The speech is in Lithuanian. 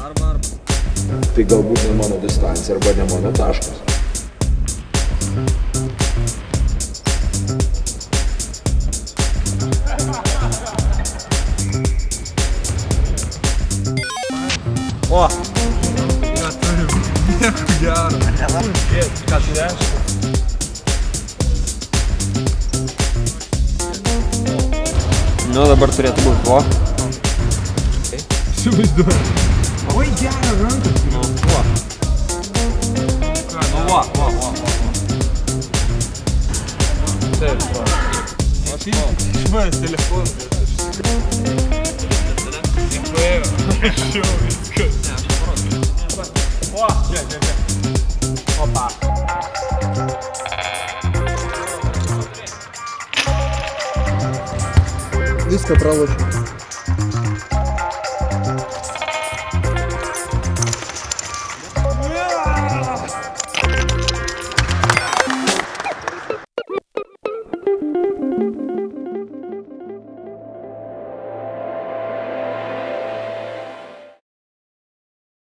Arba. Tai galbūt ne mano distancija arba ne mano taškas. O! Ką turim? Nieko gero. Ką tai reiškia? Nu, dabar turėtų būti. O? Įsivaizduoju. Oi, gerą ranką. Nu, o. Nu, o. Taip, o. Išmanęs telefonas. Paėjo. Šiau viskas. Ne, aš parodau. O, čia. Opa. Viską pralošiu.